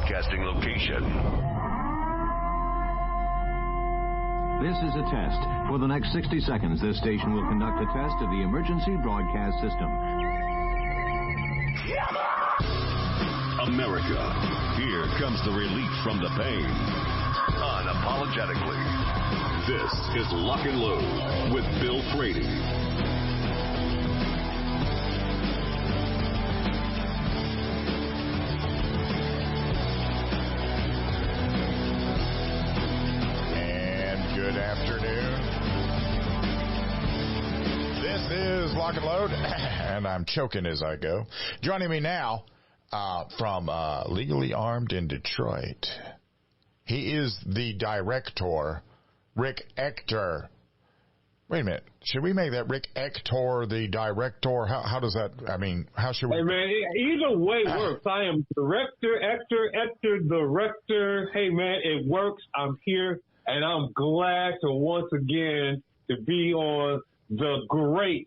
broadcasting location. This is a test. For the next 60 seconds, this station will conduct a test of the emergency broadcast system. America, here comes the relief from the pain. Unapologetically. This is Lock and Load with Bill Frady. Good afternoon. This is Lock and Load, and I'm choking as I go. Joining me now from Legally Armed in Detroit, he is the Director, Rick Ector. Wait a minute. Should we make that Rick Ector the Director? How does that, I mean, how should we? Hey, man, either way works. I am Director Ector, Director. Hey, man, it works. I'm here. And I'm glad to once again to be on the great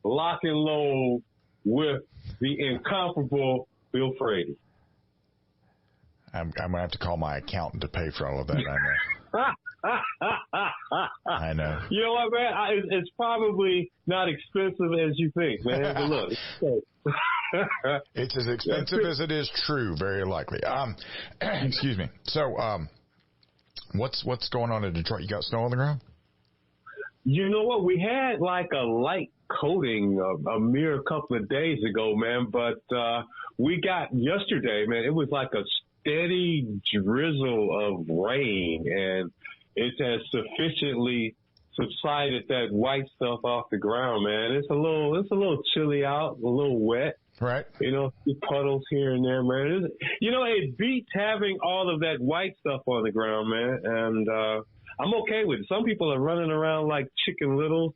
Lock and Load with the incomparable Bill Frady. I'm going to have to call my accountant to pay for all of that, I know. I know. You know what, man? It's probably not expensive as you think, man. But look. It's as expensive as it is true, very likely. Excuse me. So, What's going on in Detroit? You got snow on the ground? You know what? We had like a light coating a mere couple of days ago, man. But we got yesterday, man. It was like a steady drizzle of rain, and it has sufficiently subsided that white stuff off the ground, man. It's a little chilly out, a little wet. Right. You know, puddles here and there, man. It beats having all of that white stuff on the ground, man. And I'm okay with it. Some people are running around like Chicken Littles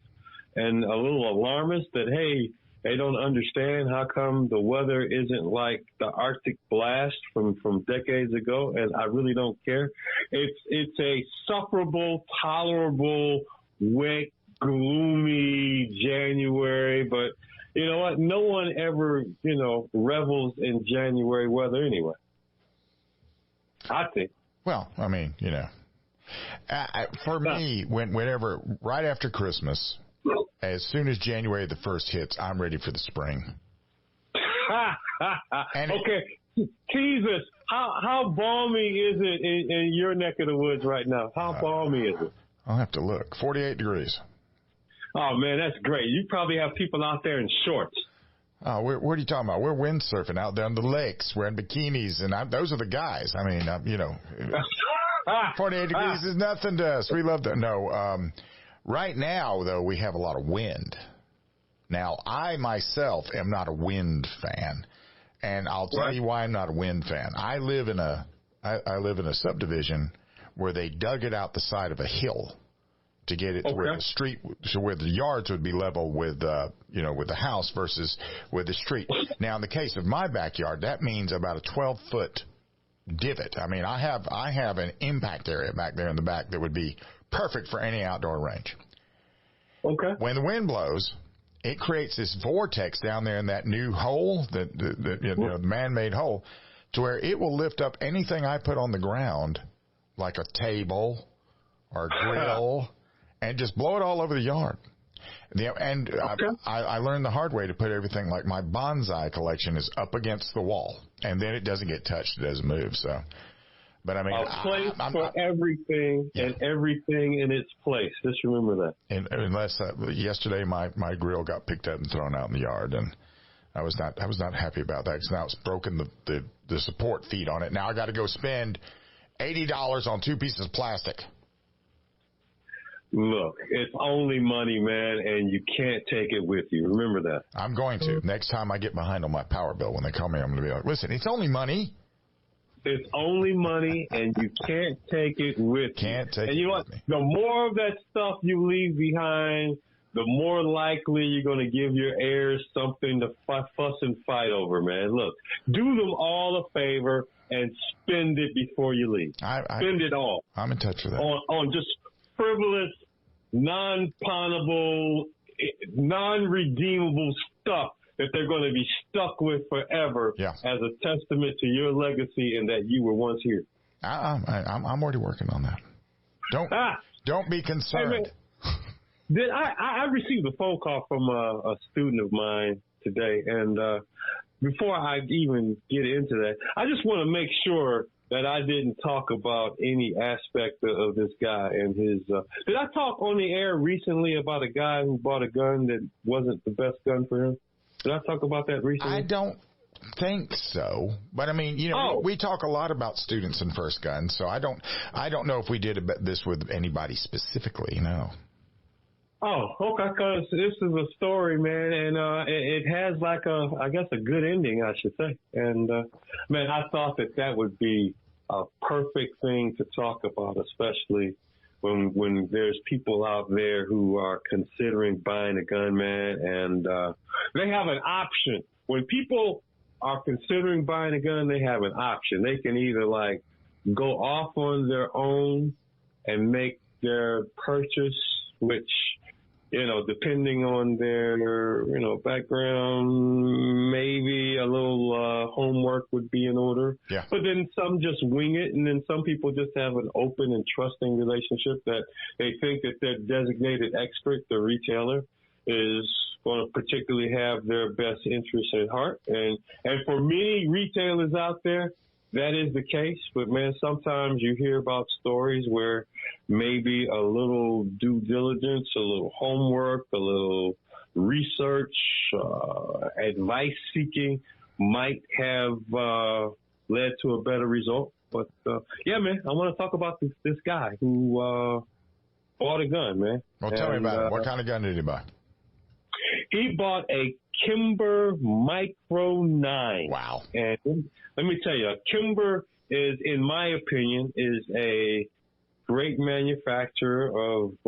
and a little alarmist that, hey, they don't understand how come the weather isn't like the Arctic blast from decades ago. And I really don't care. It's a sufferable, tolerable, wet, gloomy January, but you know what? No one ever, revels in January weather anyway. I think. Well, I mean, for me, whenever, right after Christmas, as soon as January the 1st hits, I'm ready for the spring. Okay. Tease us. How balmy is it in your neck of the woods right now? How balmy is it? I'll have to look. 48 degrees. Oh, man, that's great. You probably have people out there in shorts. Oh, what are you talking about? We're windsurfing out there on the lakes. We're in bikinis, and those are the guys. I mean, 48 degrees is nothing to us. We love that. No, right now, though, we have a lot of wind. Now, I myself am not a wind fan, and I'll tell you why I'm not a wind fan. I live in a subdivision where they dug it out the side of a hill to get it to where the street, so where the yards would be level with, with the house versus with the street. Now, in the case of my backyard, that means about a 12-foot divot. I mean, I have an impact area back there in the back that would be perfect for any outdoor range. Okay. When the wind blows, it creates this vortex down there in that new hole, the man-made hole, to where it will lift up anything I put on the ground, like a table or a grill, and just blow it all over the yard. I learned the hard way to put everything, like my bonsai collection is up against the wall, and then it doesn't get touched, it doesn't move. So, but I mean, a place for everything and everything in its place. Just remember that. And unless yesterday my grill got picked up and thrown out in the yard, and I was not happy about that because now it's broken the support feet on it. Now I got to go spend $80 on 2 pieces of plastic. Look, it's only money, man, and you can't take it with you. Remember that. I'm going to. Next time I get behind on my power bill, when they call me, I'm going to be like, listen, it's only money. It's only money, and you can't take it with you. Can't take it with me. And you know what? The more of that stuff you leave behind, the more likely you're going to give your heirs something to fuss and fight over, man. Look, do them all a favor and spend it before you leave. Spend it all. I'm in touch with that. On just frivolous, non-pawnable, non-redeemable stuff that they're going to be stuck with forever as a testament to your legacy and that you were once here. I'm already working on that. Don't be concerned. Hey, I received a phone call from a student of mine today, and before I even get into that, I just want to make sure that I didn't talk about any aspect of this guy and his. Did I talk on the air recently about a guy who bought a gun that wasn't the best gun for him? Did I talk about that recently? I don't think so, but I mean, we talk a lot about students and first guns, so I don't know if we did this with anybody specifically. No. Oh, okay, because this is a story, man, and it has like I guess a good ending, I should say. And man, I thought that would be a perfect thing to talk about, especially when there's people out there who are considering buying a gun, man, and they have an option. When people are considering buying a gun, they have an option. They can either like go off on their own and make their purchase, which, depending on their, background, maybe a little homework would be in order. Yeah. But then some just wing it, and then some people just have an open and trusting relationship that they think that their designated expert, the retailer, is going to particularly have their best interests at heart. And for many retailers out there, that is the case. But, man, sometimes you hear about stories where maybe a little due diligence, a little homework, a little research, advice seeking might have led to a better result. But, yeah, man, I want to talk about this guy who bought a gun, man. Well, tell me about it. What kind of gun did he buy? He bought a Kimber Micro 9. Wow. And let me tell you, Kimber is, in my opinion, is a great manufacturer of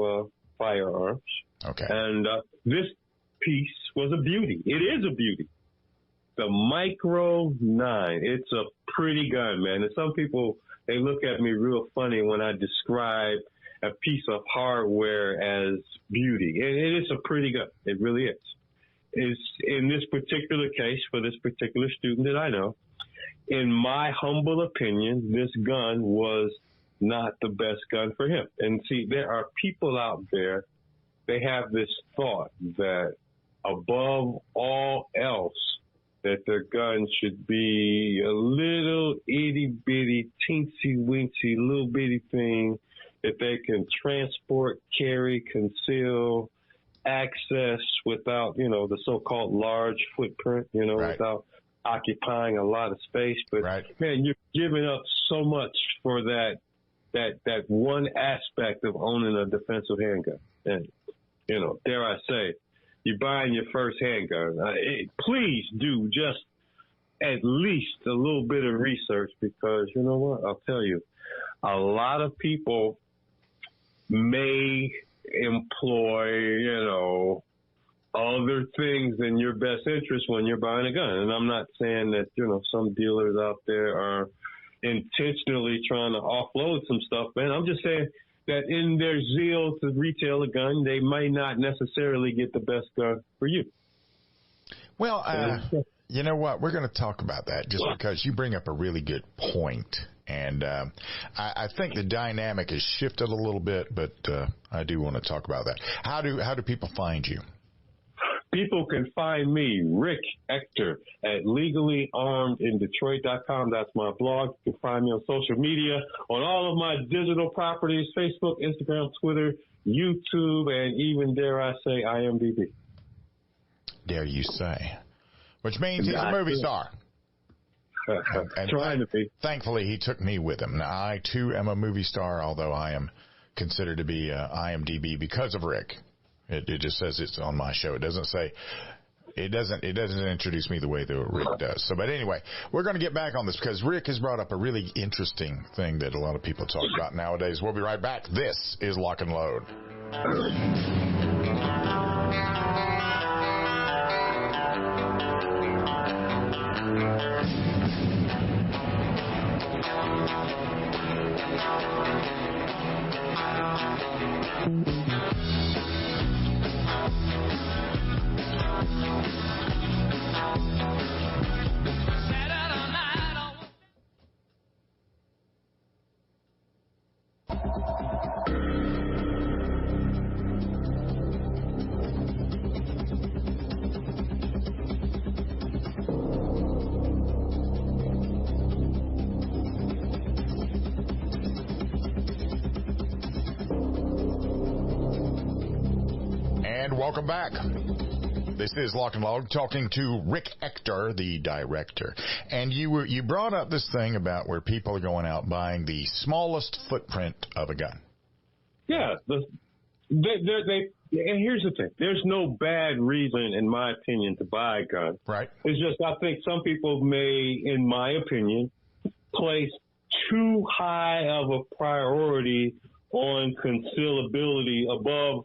firearms. Okay. And this piece was a beauty. It is a beauty. The Micro 9. It's a pretty gun, man. And some people, they look at me real funny when I describe a piece of hardware as beauty. It is a pretty gun. It really is. Is in this particular case, for this particular student that I know, in my humble opinion, this gun was not the best gun for him. And see, there are people out there, they have this thought that above all else, that their gun should be a little itty bitty, teensy weensy, little bitty thing that they can transport, carry, conceal, access without, the so-called large footprint, right. Without occupying a lot of space. But man, you're giving up so much for that one aspect of owning a defensive handgun. And, dare I say, you're buying your first handgun. Please do just at least a little bit of research, because you know what? I'll tell you, a lot of people may employ, other things in your best interest when you're buying a gun. And I'm not saying that, some dealers out there are intentionally trying to offload some stuff, man. I'm just saying that in their zeal to retail a gun, they might not necessarily get the best gun for you. Well, you know what? We're going to talk about that just because you bring up a really good point. And I think the dynamic has shifted a little bit, but I do want to talk about that. How do people find you? People can find me, Rick Ector, at legallyarmedindetroit.com. That's my blog. You can find me on social media, on all of my digital properties, Facebook, Instagram, Twitter, YouTube, and even, dare I say, IMDb. Dare you say. Which means he's a movie star. And trying to be. Thankfully, he took me with him. Now, I, too, am a movie star, although I am considered to be IMDb because of Rick. It just says it's on my show. It doesn't say, it doesn't introduce me the way that Rick does. So, but anyway, we're going to get back on this because Rick has brought up a really interesting thing that a lot of people talk about nowadays. We'll be right back. This is Lock and Load. welcome back. This is Lock and Log, talking to Rick Ector, the director. And you brought up this thing about where people are going out buying the smallest footprint of a gun. Yeah. And here's the thing. There's no bad reason, in my opinion, to buy a gun. Right. It's just I think some people may, in my opinion, place too high of a priority on concealability above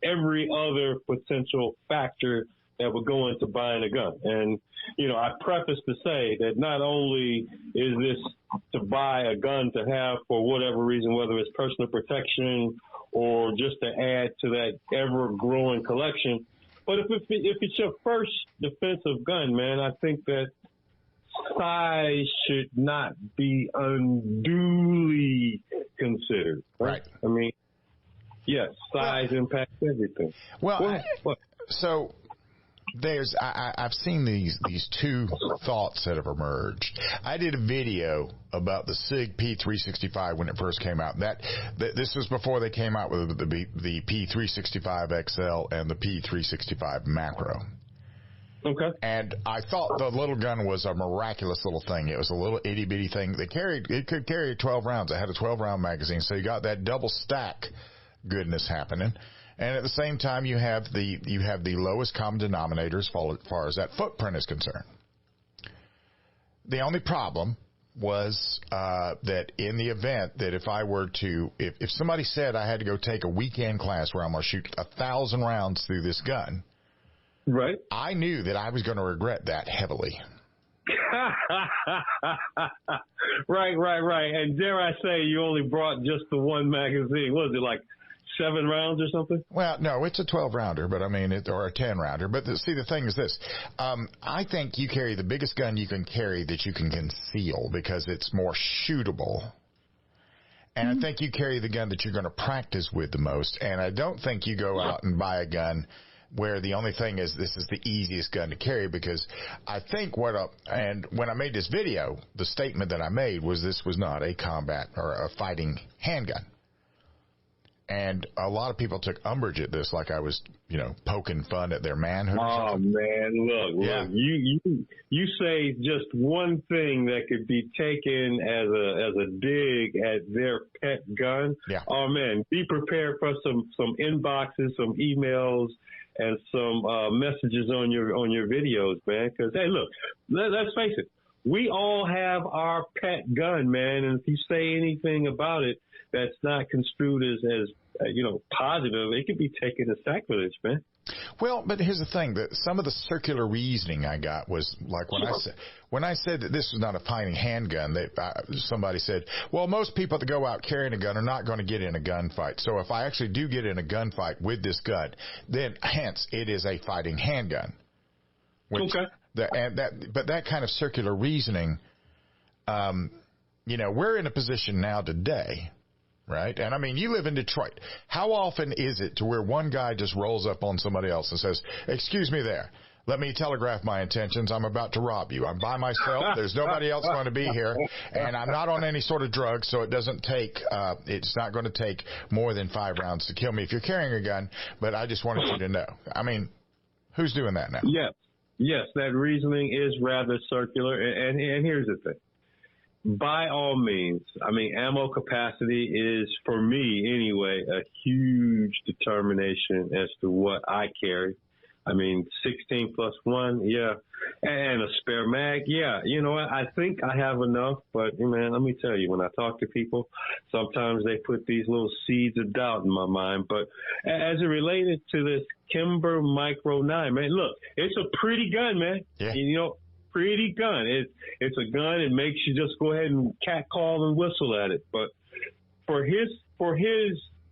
every other potential factor that would go into buying a gun. And, I preface to say that not only is this to buy a gun to have for whatever reason, whether it's personal protection or just to add to that ever-growing collection, but if it's your first defensive gun, man, I think that size should not be unduly considered. Right? I mean, yes, size impacts everything. Well, so I've seen these two thoughts that have emerged. I did a video about the SIG P365 when it first came out. This was before they came out with the P365 XL and the P365 Macro. Okay. And I thought the little gun was a miraculous little thing. It was a little itty bitty thing that could carry 12 rounds. It had a 12-round magazine, so you got that double stack goodness happening. And at the same time, you have the lowest common denominator as far as that footprint is concerned. The only problem was that in the event that if I were to, if somebody said I had to go take a weekend class where I'm going to shoot 1,000 rounds through this gun, right, I knew that I was going to regret that heavily. Right. And dare I say, you only brought just the one magazine. What is it, like 7 rounds or something? Well, no, it's a 12-rounder, but I mean, or a 10-rounder. But see, the thing is this. I think you carry the biggest gun you can carry that you can conceal because it's more shootable. And I think you carry the gun that you're going to practice with the most. And I don't think you go out and buy a gun where the only thing is this is the easiest gun to carry, because I think and when I made this video, the statement that I made was this was not a combat or a fighting handgun. And a lot of people took umbrage at this, like I was, poking fun at their manhood. Oh man, look, you say just one thing that could be taken as a dig at their pet gun. Yeah. Oh man, be prepared for some inboxes, some emails, and some messages on your videos, man. Because hey, look, let's face it, we all have our pet gun, man. And if you say anything about it that's not construed as positive, it could be taken as sacrilege, man. Well, but here's the thing: that some of the circular reasoning I got was like when I said that this was not a fighting handgun. Somebody said, "Well, most people that go out carrying a gun are not going to get in a gunfight. So if I actually do get in a gunfight with this gun, then hence it is a fighting handgun." Okay. But that kind of circular reasoning, we're in a position now today. Right? And I mean, you live in Detroit. How often is it to where one guy just rolls up on somebody else and says, "Excuse me there. Let me telegraph my intentions. I'm about to rob you. I'm by myself. There's nobody else going to be here. And I'm not on any sort of drug, so it's not going to take more than 5 rounds to kill me if you're carrying a gun, but I just wanted you to know." I mean, who's doing that now? Yes, that reasoning is rather circular. And here's the thing. By all means, I mean, ammo capacity is, for me anyway, a huge determination as to what I carry. I mean, 16 plus 1, yeah. And a spare mag, yeah. You know what? I think I have enough, but, man, let me tell you, when I talk to people, sometimes they put these little seeds of doubt in my mind. But as it related to this Kimber Micro 9, man, look, it's a pretty gun, man. Yeah. Pretty gun. It's a gun. It makes you just go ahead and catcall and whistle at it. But for his,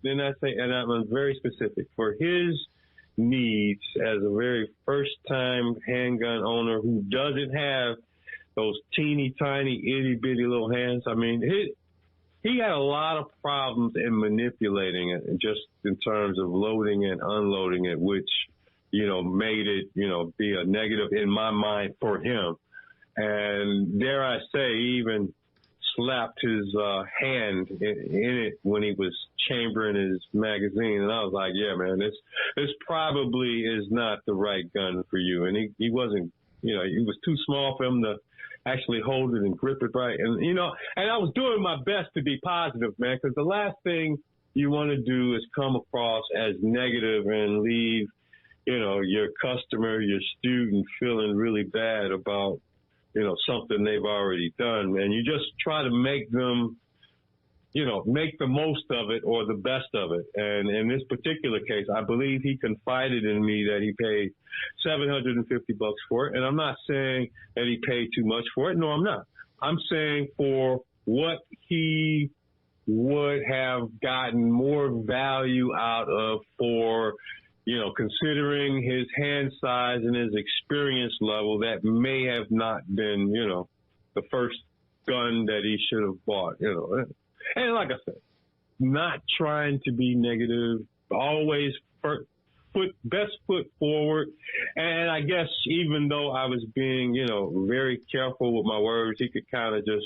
then I say, and I'm very specific, for his needs as a very first time handgun owner who doesn't have those teeny tiny itty bitty little hands. I mean, he had a lot of problems in manipulating it, just in terms of loading and unloading it, which made it, be a negative in my mind for him. And dare I say, even slapped his hand in it when he was chambering his magazine, and I was like, yeah, man, this probably is not the right gun for you. And he wasn't, you know, he was too small for him to actually hold it and grip it right. And, you know, and I was doing my best to be positive, man, because the last thing you want to do is come across as negative and leave, you know, your customer, your student feeling really bad about, you know, something they've already done. And you just try to make them, you know, make the most of it or the best of it. And in this particular case, I believe he confided in me that he paid $750 for it. And I'm not saying that he paid too much for it. No, I'm not. I'm saying for what he would have gotten more value out of for, you know, considering his hand size and his experience level, that may have not been, you know, the first gun that he should have bought, you know. And like I said, not trying to be negative, always best foot forward. And I guess even though I was being, you know, very careful with my words, he could kind of just,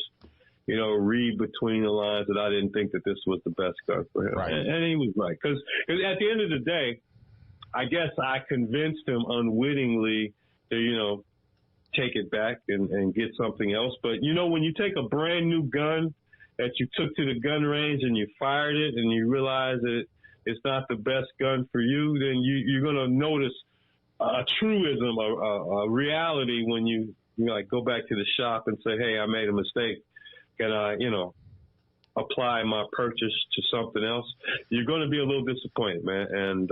you know, read between the lines that I didn't think that this was the best gun for him. Right. And he was right. Because at the end of the day, I guess I convinced him unwittingly to, you know, take it back and get something else. But, you know, when you take a brand new gun that you took to the gun range and you fired it and you realize that it's not the best gun for you, then you're going to notice a truism, a reality when you like go back to the shop and say, hey, I made a mistake. Can I, you know, apply my purchase to something else? You're going to be a little disappointed, man. And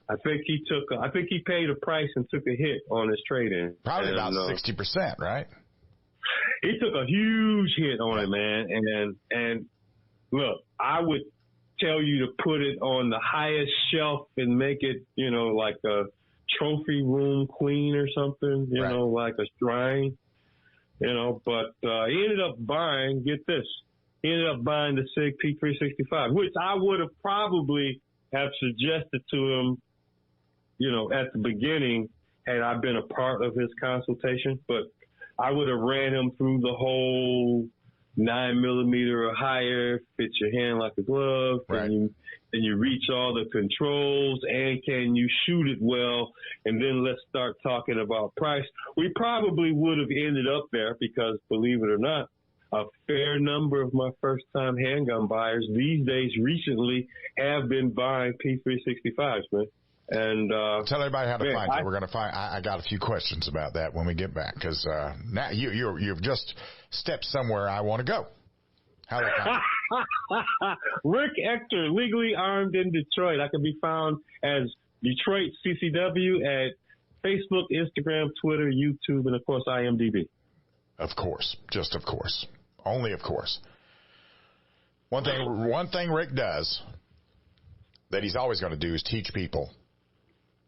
I think he paid a price and took a hit on his trade-in. Probably about 60%, right? He took a huge hit on it, man. And look, I would tell you to put it on the highest shelf and make it, you know, like a trophy room queen or something, you know, like a shrine, you know. But he ended up buying, get this, he ended up buying the SIG P365, which I would have probably have suggested to him, you know, at the beginning had I been a part of his consultation. But I would have ran him through the whole 9mm or higher, fits your hand like a glove, and you reach all the controls, and can you shoot it well, and then let's start talking about price. We probably would have ended up there because, believe it or not, a fair number of my first-time handgun buyers these days recently have been buying P365s, man. And tell everybody how to find you. We're going to find. I got a few questions about that when we get back, because now you've just stepped somewhere I want to go. How do I find Rick Ector, legally armed in Detroit. I can be found as Detroit CCW at Facebook, Instagram, Twitter, YouTube, and of course IMDb. Of course, just of course, only of course. One thing Rick does that he's always going to do is teach people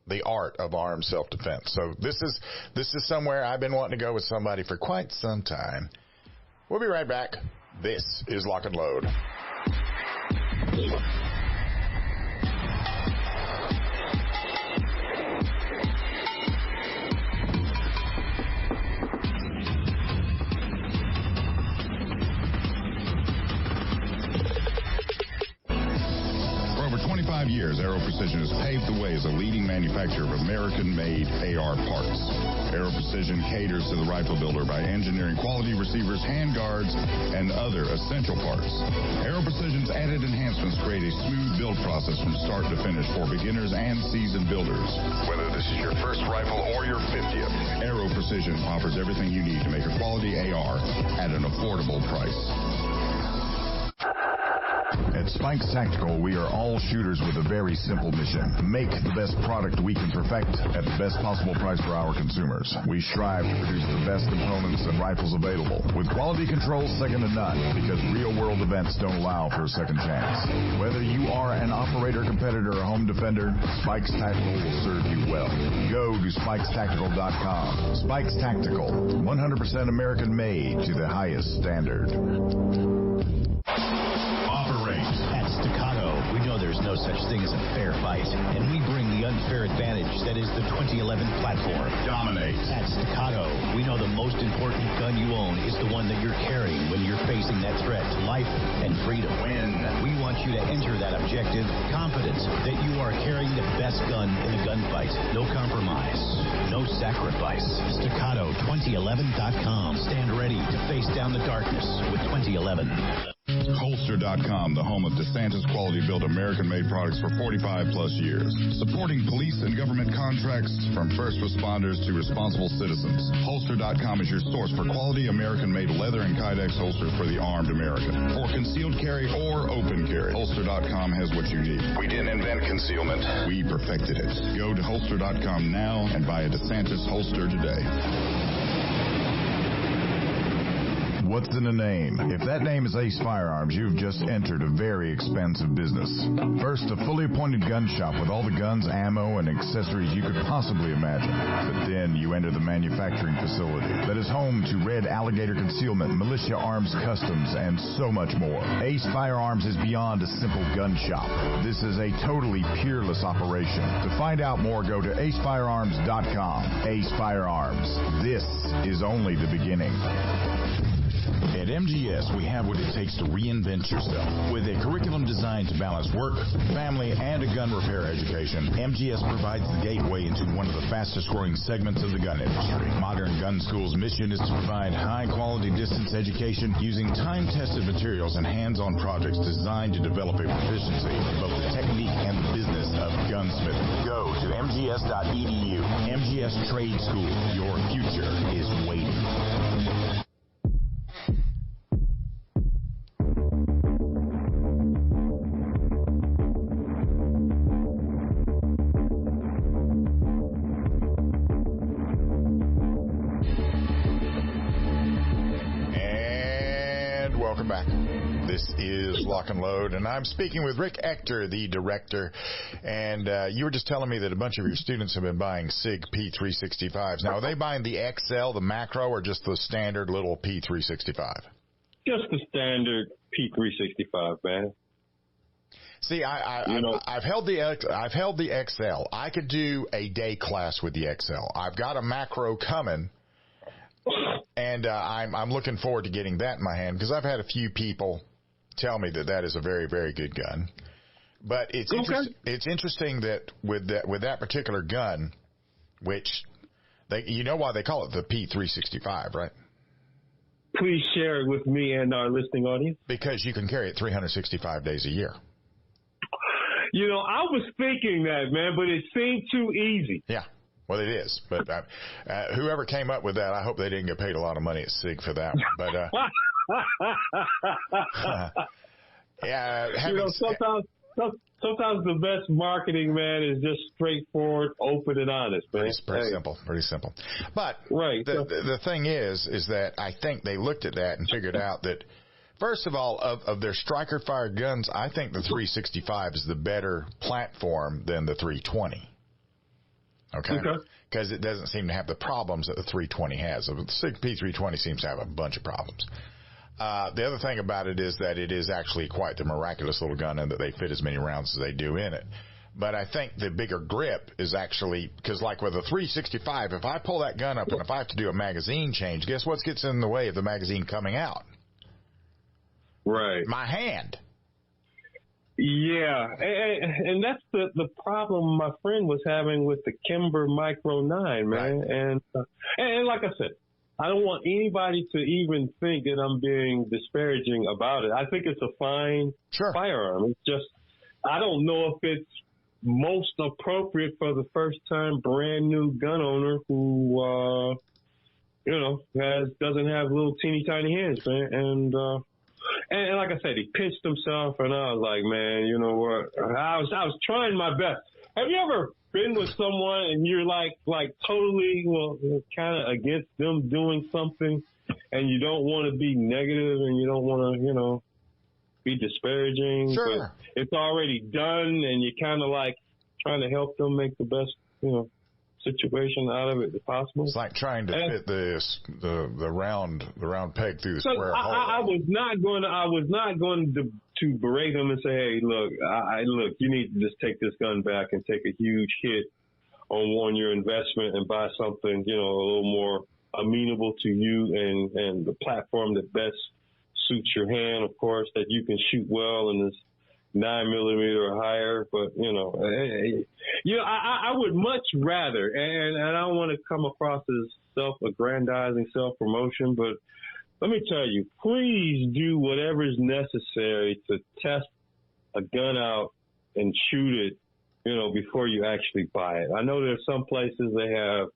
the art of armed self-defense. So this is somewhere I've been wanting to go with somebody for quite some time. We'll be right back. This is Lock and Load. Years, Aero Precision has paved the way as a leading manufacturer of American-made AR parts. Aero Precision caters to the rifle builder by engineering quality receivers, handguards, and other essential parts. Aero Precision's added enhancements create a smooth build process from start to finish for beginners and seasoned builders. Whether this is your first rifle or your 50th, Aero Precision offers everything you need to make a quality AR at an affordable price. At Spikes Tactical, we are all shooters with a very simple mission. Make the best product we can perfect at the best possible price for our consumers. We strive to produce the best components and rifles available, with quality controls second to none, because real-world events don't allow for a second chance. Whether you are an operator, competitor, or home defender, Spikes Tactical will serve you well. Go to spikestactical.com. Spikes Tactical, 100% American-made to the highest standard. At Staccato, we know there's no such thing as a fair fight, and we bring the unfair advantage that is the 2011 platform. Dominate. At Staccato, we know the most important gun you own is the one that you're carrying when you're facing that threat to life and freedom. Win. We want you to enter that objective confident that you are carrying the best gun in the gunfight. No compromise. No sacrifice. Staccato2011.com. Stand ready to face down the darkness with 2011. Holster.com, the home of DeSantis quality-built American-made products for 45-plus years. Supporting police and government contracts from first responders to responsible citizens. Holster.com is your source for quality American-made leather and Kydex holsters for the armed American. For concealed carry or open carry, Holster.com has what you need. We didn't invent concealment. We perfected it. Go to Holster.com now and buy a DeSantis holster today. What's in a name? If that name is Ace Firearms, you've just entered a very expensive business. First, a fully appointed gun shop with all the guns, ammo, and accessories you could possibly imagine. But then you enter the manufacturing facility that is home to Red Alligator Concealment, Militia Arms Customs, and so much more. Ace Firearms is beyond a simple gun shop. This is a totally peerless operation. To find out more, go to acefirearms.com. Ace Firearms. This is only the beginning. At MGS, we have what it takes to reinvent yourself. With a curriculum designed to balance work, family, and a gun repair education, MGS provides the gateway into one of the fastest-growing segments of the gun industry. Modern Gun School's mission is to provide high-quality distance education using time-tested materials and hands-on projects designed to develop a proficiency in both the technique and the business of gunsmithing. Go to mgs.edu. MGS Trade School. Your future is waiting. Back. This is Lock and Load, and I'm speaking with Rick Ector, the director, and you were just telling me that a bunch of your students have been buying SIG P365s. Now, are they buying the XL, the macro, or just the standard little P365? Just the standard P365, man. See, I've held the XL. I could do a day class with the XL. I've got a macro coming. And I'm looking forward to getting that in my hand because I've had a few people tell me that is a very, very good gun. But it's interesting that with that particular gun, which you know why they call it the P365, right? Please share it with me and our listening audience. Because you can carry it 365 days a year. You know, I was thinking that, man, but it seemed too easy. Yeah. Well, it is, but whoever came up with that, I hope they didn't get paid a lot of money at SIG for that one. But you know, sometimes the best marketing, man, is just straightforward, open, and honest, man. Pretty simple. But right. The thing is that I think they looked at that and figured out that, first of all, of their striker fired guns, I think the 365 is the better platform than the 320. Okay. Because it doesn't seem to have the problems that the 320 has. The SIG P320 seems to have a bunch of problems. The other thing about it is that it is actually quite the miraculous little gun and that they fit as many rounds as they do in it. But I think the bigger grip is actually, because like with a 365, if I pull that gun up and if I have to do a magazine change, guess what gets in the way of the magazine coming out? Right. My hand. Yeah, and that's the problem my friend was having with the Kimber Micro 9, man. Right. And like I said, I don't want anybody to even think that I'm being disparaging about it. I think it's a fine firearm. It's just, I don't know if it's most appropriate for the first time brand new gun owner who, doesn't have little teeny tiny hands, man. And like I said, he pinched himself, and I was like, man, you know what? I was trying my best. Have you ever been with someone and you're like totally, kind of against them doing something, and you don't want to be negative and you don't want to, be disparaging, Sure. But it's already done, and you're kind of like trying to help them make the best, situation out of it as possible. It's like trying to fit the round peg through the so square hole. I was not going to to berate them and say, hey, look, look, you need to just take this gun back and take a huge hit on your investment and buy something, a little more amenable to you and the platform that best suits your hand, of course, that you can shoot well in this 9mm or higher. But, I would much rather, and I don't want to come across as self-aggrandizing, self-promotion, but let me tell you, please do whatever is necessary to test a gun out and shoot it, before you actually buy it. I know there's some places they have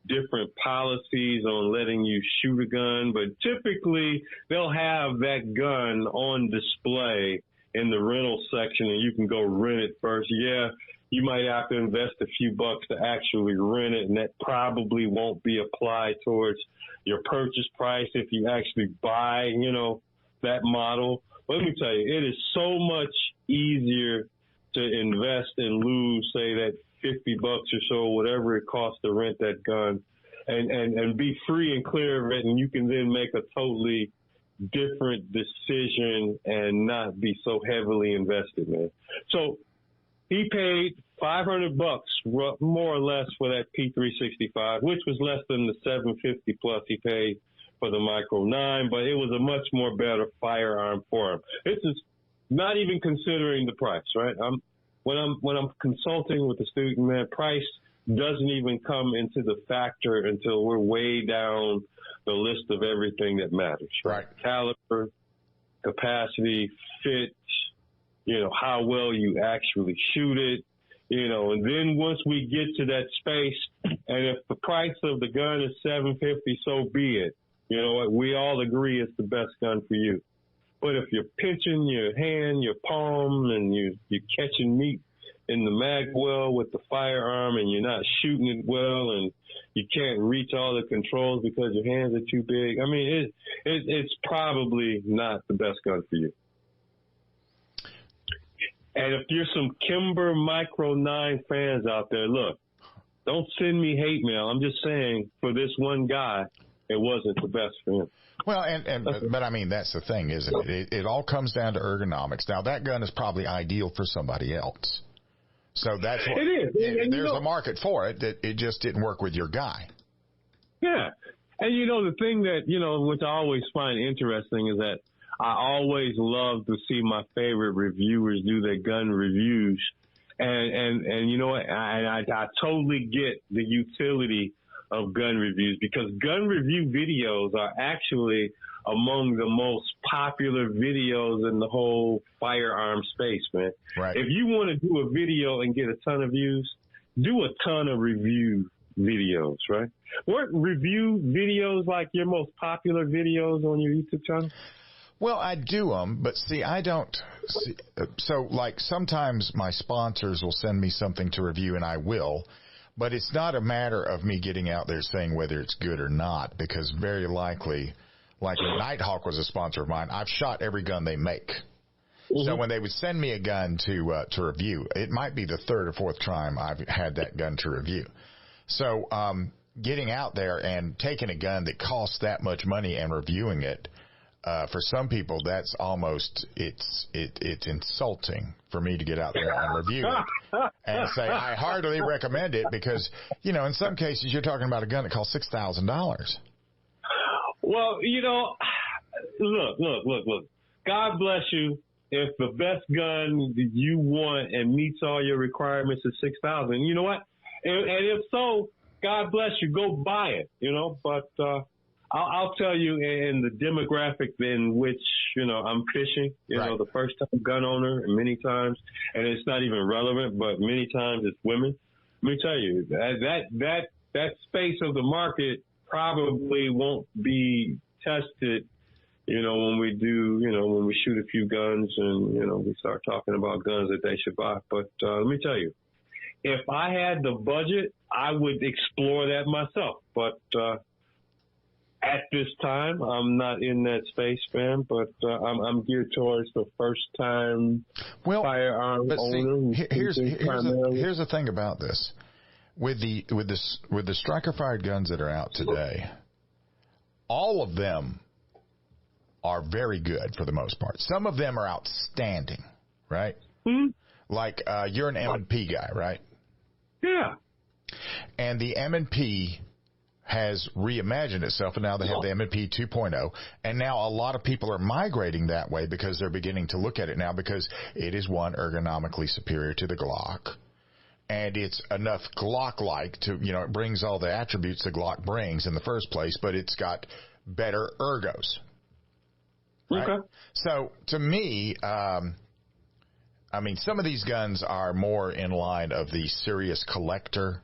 different policies on letting you shoot a gun, but typically they'll have that gun on display in the rental section and you can go rent it first. Yeah, you might have to invest a few bucks to actually rent it, and that probably won't be applied towards your purchase price if you actually buy, that model. Let me tell you, it is so much easier to invest and lose, say, that $50 or so, whatever it costs to rent that gun, and be free and clear of it, and you can then make a totally different decision and not be so heavily invested, man. So he paid $500 more or less for that P365, which was less than the $750 plus he paid for the Micro 9, but it was a much more better firearm for him. This is not even considering the price, right? When I'm consulting with the student, man, price doesn't even come into the factor until we're way down the list of everything that matters. Right. Caliber, capacity, fit, how well you actually shoot it, and then once we get to that space, and if the price of the gun is $750, so be it. We all agree it's the best gun for you. But if you're pinching your hand, your palm, and you're catching meat in the mag well with the firearm and you're not shooting it well and you can't reach all the controls because your hands are too big, I mean, it's probably not the best gun for you. And if you're some Kimber Micro 9 fans out there, look, don't send me hate mail. I'm just saying, for this one guy, it wasn't the best for him. Well, but I mean, that's the thing, isn't it? It all comes down to ergonomics. Now, that gun is probably ideal for somebody else. So that's what it is. There's a market for it. That it just didn't work with your guy. Yeah. And the thing that, which I always find interesting is that I always love to see my favorite reviewers do their gun reviews. And you know what? I totally get the utility of gun reviews, because gun review videos are actually among the most popular videos in the whole firearm space, man. Right. If you want to do a video and get a ton of views, do a ton of review videos, right? Weren't review videos like your most popular videos on your YouTube channel? Well, I do them, but see, I don't. So, like, sometimes my sponsors will send me something to review, and I will. But it's not a matter of me getting out there saying whether it's good or not, because very likely, like when Nighthawk was a sponsor of mine, I've shot every gun they make. Mm-hmm. So when they would send me a gun to review, it might be the third or fourth time I've had that gun to review. So getting out there and taking a gun that costs that much money and reviewing it, for some people, that's almost, it's insulting for me to get out there and review it and say, I hardly recommend it, because, in some cases you're talking about a gun that costs $6,000. Well, look. God bless you. If the best gun you want and meets all your requirements is $6,000, you know what? And if so, God bless you. Go buy it, but, I'll tell you, in the demographic in which, I'm fishing, right. The first time gun owner, and many times, and it's not even relevant, but many times it's women. Let me tell you, that space of the market probably won't be tested, when we do, when we shoot a few guns and, we start talking about guns that they should buy. But let me tell you, if I had the budget, I would explore that myself. But at this time, I'm not in that space, man, but I'm geared towards the first-time firearm owner. See, here's the thing about this. With the striker-fired guns that are out today, all of them are very good for the most part. Some of them are outstanding, right? Mm-hmm. Like you're an M&P guy, right? Yeah. And the M&P has reimagined itself, and now they have the M&P 2.0, and now a lot of people are migrating that way because they're beginning to look at it now because it is, one, ergonomically superior to the Glock, and it's enough Glock-like to, it brings all the attributes the Glock brings in the first place, but it's got better ergos. Right? Okay. So, to me, some of these guns are more in line of the serious collector.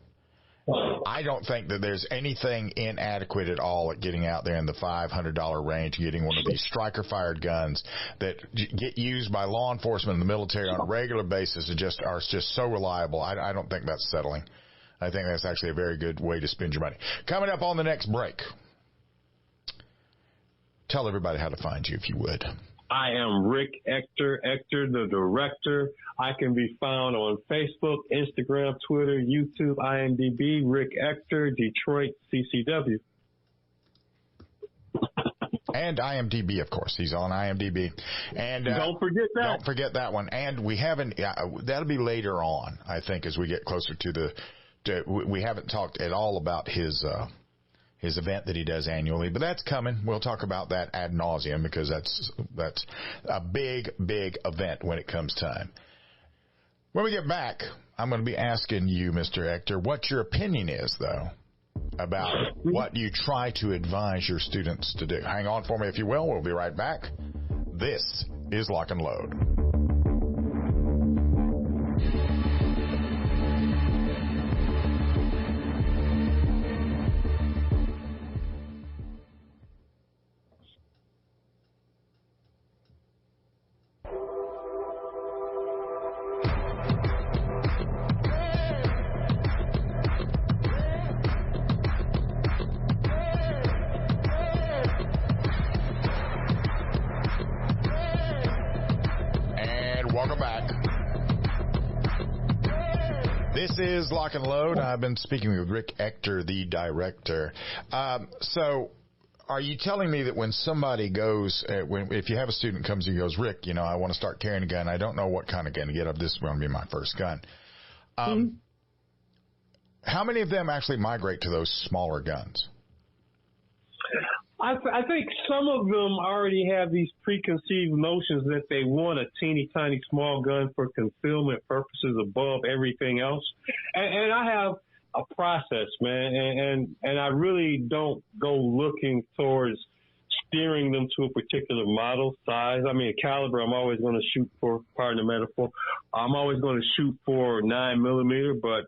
I don't think that there's anything inadequate at all at getting out there in the $500 range, getting one of these striker-fired guns that get used by law enforcement and the military on a regular basis and are just so reliable. I don't think that's settling. I think that's actually a very good way to spend your money. Coming up on the next break, tell everybody how to find you, if you would. I am Rick Ector, the director. I can be found on Facebook, Instagram, Twitter, YouTube, IMDb, Rick Ector, Detroit, CCW. And IMDb, of course. He's on IMDb. And don't forget that. Don't forget that one. And we haven't, that'll be later on, I think, as we get closer to we haven't talked at all about his event that he does annually, but that's coming. We'll talk about that ad nauseum because that's a big, big event when it comes time. When we get back, I'm going to be asking you, Mr. Ector, what your opinion is, though, about what you try to advise your students to do. Hang on for me, if you will. We'll be right back. This is Lock and Load. This is Lock and Load. I've been speaking with Rick Ector, the director. So are you telling me that when somebody goes, if you have a student comes and goes, Rick, I want to start carrying a gun. I don't know what kind of gun to get. This is going to be my first gun. How many of them actually migrate to those smaller guns? I think some of them already have these preconceived notions that they want a teeny tiny small gun for concealment purposes above everything else. And I have a process, man, and I really don't go looking towards steering them to a particular model size. I mean, a caliber, I'm always going to shoot for, pardon the metaphor, I'm always going to shoot for 9mm, but,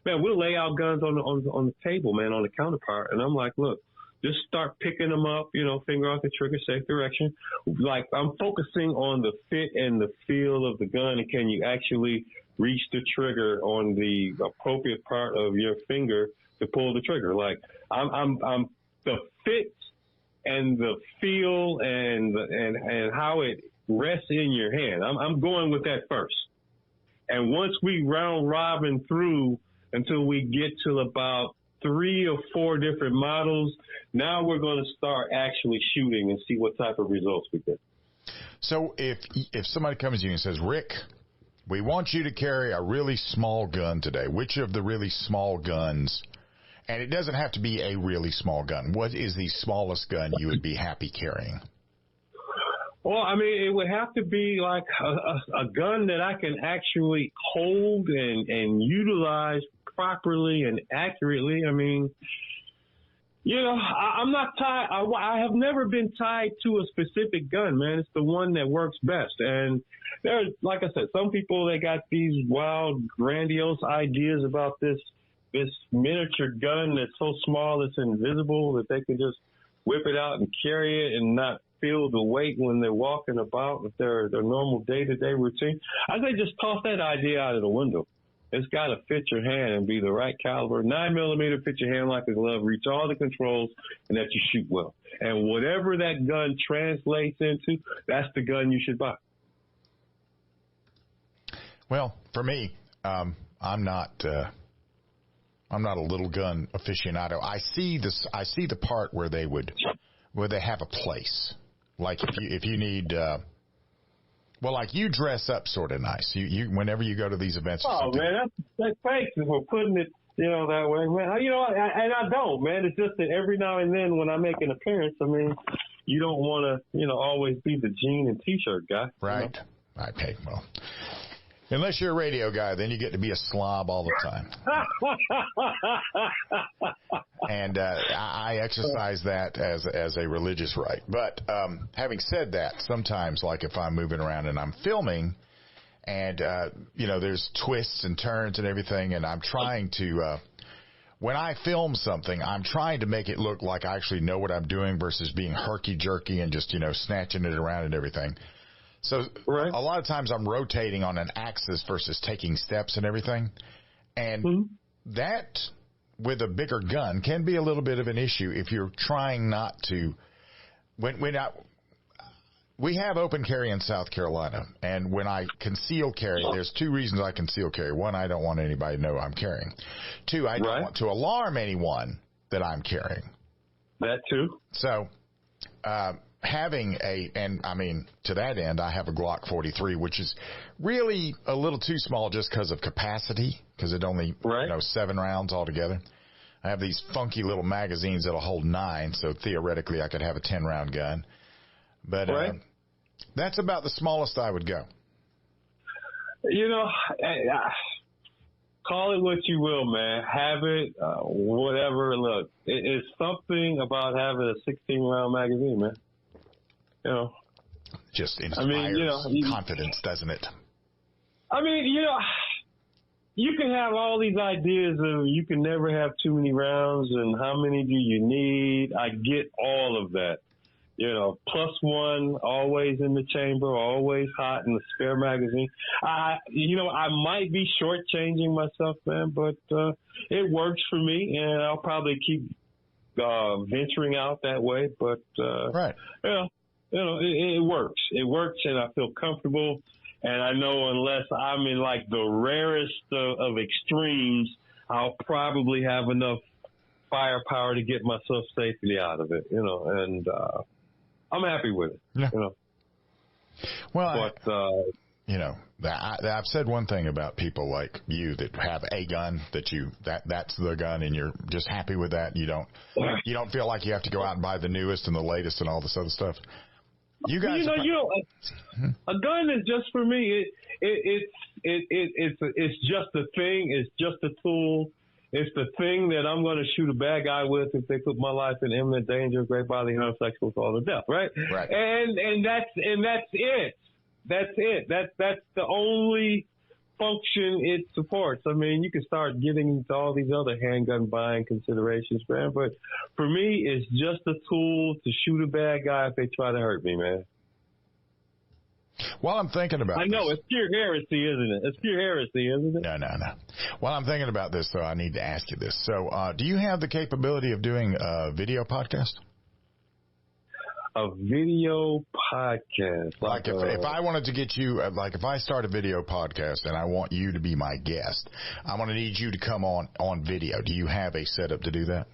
man, we'll lay out guns on the table, man, on the counterpart. And I'm like, look, just start picking them up, finger off the trigger, safe direction. Like, I'm focusing on the fit and the feel of the gun, and can you actually reach the trigger on the appropriate part of your finger to pull the trigger? Like, I'm the fit and the feel and how it rests in your hand. I'm going with that first. And once we round robin through until we get to about 3 or 4 different models, now we're going to start actually shooting and see what type of results we get. So if somebody comes to you and says, Rick, we want you to carry a really small gun today, which of the really small guns, and it doesn't have to be a really small gun, what is the smallest gun you would be happy carrying? Well, I mean, it would have to be like a gun that I can actually hold and utilize properly and accurately. I mean, I'm not tied. I have never been tied to a specific gun, man. It's the one that works best. And there's, like I said, some people, they got these wild, grandiose ideas about this miniature gun that's so small it's invisible that they can just whip it out and carry it and not feel the weight when they're walking about with their normal day-to-day routine. I say just toss that idea out of the window. It's got to fit your hand and be the right caliber. 9mm, fit your hand like a glove, reach all the controls, and that you shoot well. And whatever that gun translates into, that's the gun you should buy. Well, for me, I'm not a little gun aficionado. I see the part where they have a place. Like if you need, well, like you dress up sort of nice. You whenever you go to these events. Oh man, that's thanks for putting it, that way, man. And I don't, man. It's just that every now and then when I make an appearance, I mean, you don't want to, always be the jean and t-shirt guy. Right. Okay. Well, unless you're a radio guy, then you get to be a slob all the time. And I exercise that as a religious right. But having said that, sometimes, like if I'm moving around and I'm filming, and there's twists and turns and everything, and I'm trying to. When I film something, I'm trying to make it look like I actually know what I'm doing versus being herky-jerky and just, snatching it around and everything. So a lot of times I'm rotating on an axis versus taking steps and everything. And that, with a bigger gun, can be a little bit of an issue if you're trying not to. We have open carry in South Carolina, and when I conceal carry, there's two reasons I conceal carry. One, I don't want anybody to know I'm carrying. Two, I don't want to alarm anyone that I'm carrying. That too. So, having to that end, I have a Glock 43, which is really a little too small just because of capacity, because it only, 7 rounds altogether. I have these funky little magazines that'll hold 9, so theoretically I could have a 10-round gun. But that's about the smallest I would go. Call it what you will, man. Have it, whatever. Look, it's something about having a 16-round magazine, man. Just inspires confidence, doesn't it? I mean, you can have all these ideas of you can never have too many rounds and how many do you need. I get all of that. +1, always in the chamber, always hot in the spare magazine. I might be shortchanging myself, man, but it works for me, and I'll probably keep venturing out that way. But it works. It works, and I feel comfortable. And I know unless I'm in like the rarest of extremes, I'll probably have enough firepower to get myself safely out of it. And I'm happy with it. Yeah. Well, but, I've said one thing about people like you that have a gun that's the gun and you're just happy with that. You don't feel like you have to go out and buy the newest and the latest and all this other stuff. You guys, a gun is just for me. It's just a thing. It's just a tool. It's the thing that I'm going to shoot a bad guy with if they put my life in imminent danger of great bodily harm, sexual assault, or death, right? Right. And that's it. That's it. That's the only function it supports. I mean, you can start getting into all these other handgun buying considerations, man. But for me, it's just a tool to shoot a bad guy if they try to hurt me, man. While I'm thinking about I know, this, it's pure heresy, isn't it? It's pure heresy, isn't it? No. While I'm thinking about this, though, I need to ask you this. So, do you have the capability of doing a video podcast? A video podcast? Like if I wanted to get you, like if I start a video podcast and I want you to be my guest, I'm going to need you to come on video. Do you have a setup to do that?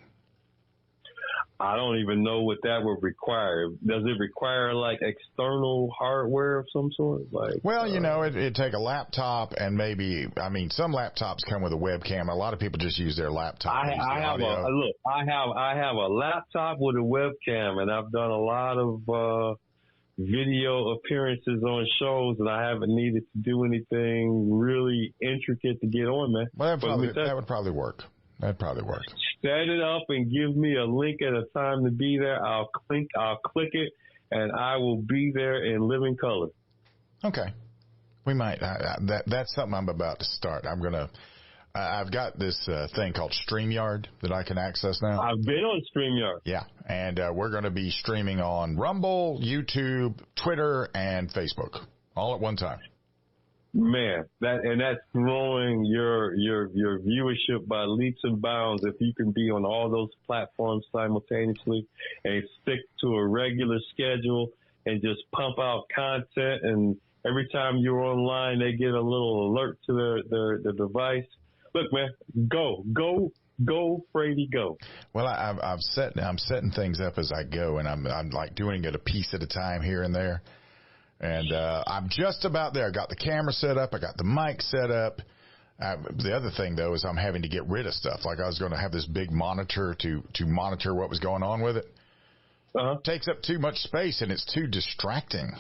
I don't even know what that would require. Does it require like external hardware of some sort? Well, it'd take a laptop and maybe, some laptops come with a webcam. A lot of people just use their laptop. I have a laptop with a webcam, and I've done a lot of video appearances on shows, and I haven't needed to do anything really intricate to get on, man. Well, that would probably work. That'd probably work. Set it up and give me a link at a time to be there. I'll click it, and I will be there in living color. Okay. We might. That's something I'm about to start. I've got this thing called StreamYard that I can access now. I've been on StreamYard. Yeah, and we're going to be streaming on Rumble, YouTube, Twitter, and Facebook all at one time. Man, that's growing your viewership by leaps and bounds if you can be on all those platforms simultaneously and stick to a regular schedule and just pump out content, and every time you're online they get a little alert to their device. Look, man, go Go, Frady, go. Well, I'm setting things up as I go, and I'm like doing it a piece at a time here and there. And I'm just about there. I got the camera set up. I got the mic set up. The other thing, though, is I'm having to get rid of stuff. Like I was going to have this big monitor to monitor what was going on with it. It takes up too much space, and it's too distracting.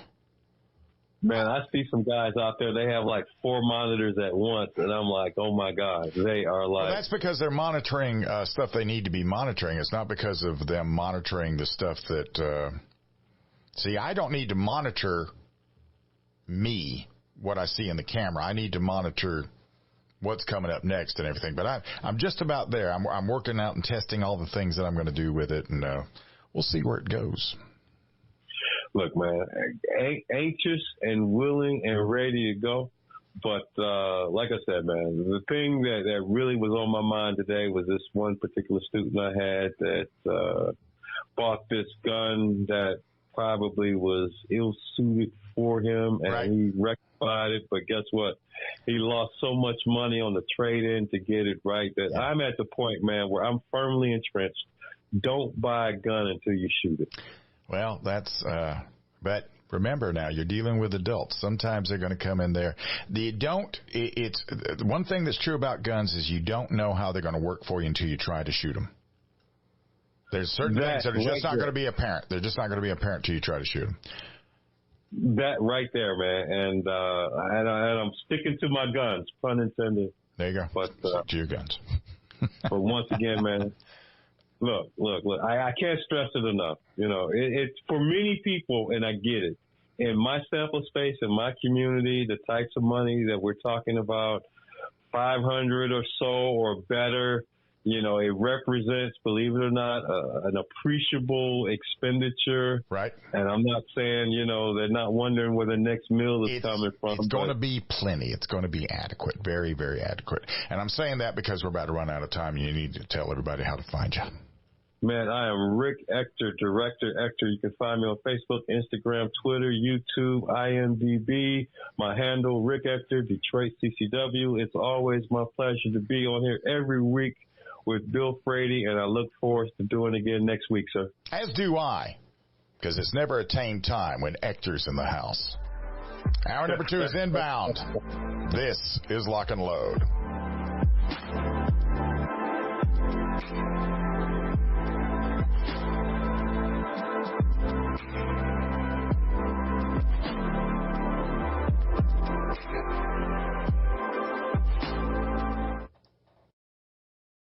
Man, I see some guys out there, they have like 4 monitors at once, and I'm like, oh, my God. They are like... Well, that's because they're monitoring stuff they need to be monitoring. It's not because of them monitoring the stuff that... See, I don't need to monitor me, what I see in the camera. I need to monitor what's coming up next and everything. But I'm just about there. I'm working out and testing all the things that I'm going to do with it, and we'll see where it goes. Look, man, anxious and willing and ready to go. But like I said, man, the thing that really was on my mind today was this one particular student I had that bought this gun that probably was ill-suited for him, and he rectified it. But guess what? He lost so much money on the trade-in to get it right that I'm at the point, man, where I'm firmly entrenched. Don't buy a gun until you shoot it. Well, that's, but remember now, you're dealing with adults. Sometimes they're going to come in there. It's one thing that's true about guns is you don't know how they're going to work for you until you try to shoot them. There's certain things that are just not going to be apparent. They're just not going to be apparent until you try to shoot them. That right there, man. And I'm sticking to my guns, pun intended. There you go. But, stick to your guns. But once again, man, Look, I can't stress it enough. You know, it's for many people, and I get it. In my sample space, in my community, the types of money that we're talking about, 500 or so or better, you know, it represents, believe it or not, an appreciable expenditure. Right. And I'm not saying, you know, they're not wondering where the next meal is coming from. It's going to be plenty. It's going to be adequate, very, very adequate. And I'm saying that because we're about to run out of time. You need to tell everybody how to find you. Man, I am Rick Ector, Director Ector. You can find me on Facebook, Instagram, Twitter, YouTube, IMDb. My handle, Rick Ector, Detroit CCW. It's always my pleasure to be on here every week with Bill Frady, and I look forward to doing it again next week, sir. As do I, because it's never a tame time when Ector's in the house. Hour number 2 is inbound. This is Lock and Load.